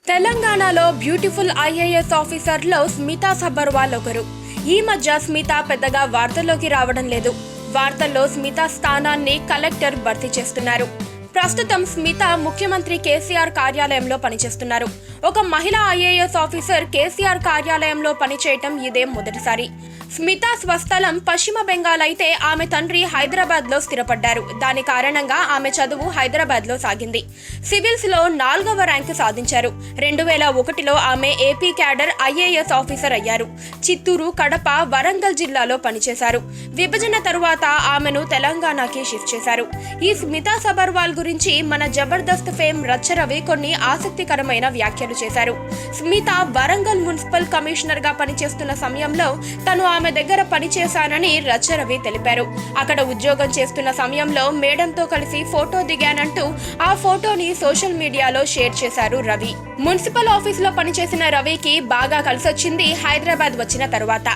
తెలంగాణలో beautiful IAS ఆఫీసర్లో Smita Sabharwal ఒకరు. ఈ మధ్య స్మిత పెద్దగా వార్తల్లోకి రావడం లేదు. వార్తల్లో స్మిత స్థానాన్ని కలెక్టర్ భర్తీ చేస్తున్నారు. ప్రస్తుతం స్మిత ముఖ్యమంత్రి కేసీఆర్ కార్యాలయంలో పనిచేస్తున్నారు. ఒక మహిళా ఐఏఎస్ ఆఫీసర్ కేసీఆర్ కార్యాలయంలో పనిచేయటం ఇదే మొదటిసారి. స్మిత స్వస్థలం పశ్చిమ బెంగాల్ అయితే ఆమె తండ్రి హైదరాబాద్ లో స్థిరపడ్డారు. దాని కారణంగా ఆమె చదువు హైదరాబాద్ లో సాగింది. సివిల్స్ లో 4వ ర్యాంకు సాధించారు. 2001లో ఆమె ఏపీ క్యాడర్ ఐఏఎస్ ఆఫీసర్ అయ్యారు. చిత్తూరు, కడప, వరంగల్ జిల్లాలో పనిచేశారు. విభజన తరువాత ఆమెను తెలంగాణకి షిఫ్ట్ చేశారు. ఈ స్మితా సబర్వాల్ గురించి మన జబర్దస్త్ ఫేమ్ రచ్చరవి కొన్ని ఆసక్తికరమైన వ్యాఖ్యలు చేశారు. స్మిత వరంగల్ మున్సిపల్ కమిషనర్ గా పనిచేస్తున్న సమయంలో తను ఆమె దగ్గర పనిచేశానని రచ్చరవి తెలిపారు. అక్కడ ఉద్యోగం చేస్తున్న సమయంలో మేడంతో కలిసి ఫోటో దిగానంటూ ఆ ఫోటోని సోషల్ మీడియాలో షేర్ చేశారు రవి. మున్సిపల్ ఆఫీస్ లో పనిచేసిన రవికి బాగా కలిసొచ్చింది హైదరాబాద్ వచ్చిన తరువాత.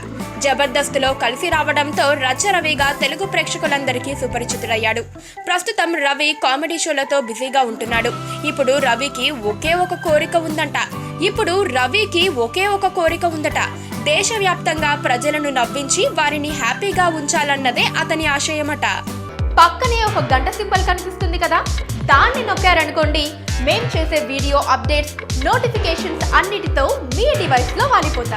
జబర్దస్త్ లో కలిసి రావడంతో రచ్చరవిగా తెలుగు ప్రేక్షకులందరికీ సుపరిచితుడయ్యాడు. ప్రస్తుతం రవి కామెడీ షోలతో బిజీగా ఉంటున్నాడు. ఇప్పుడు రవికి ఒకే ఒక కోరిక ఉందట. దేశవ్యాప్తంగా ప్రజలను నవ్వించి వారిని హ్యాపీగా ఉంచాలన్నదే అతని ఆశయమట. పక్కనే ఒక గంట సింబల్ కనిపిస్తుంది కదా, దాన్ని నొక్కారనుకోండి, మేం చేసే వీడియో అప్డేట్స్, నోటిఫికేషన్స్ అన్నిటితో మీ డివైస్ లో వాలిపోతాం.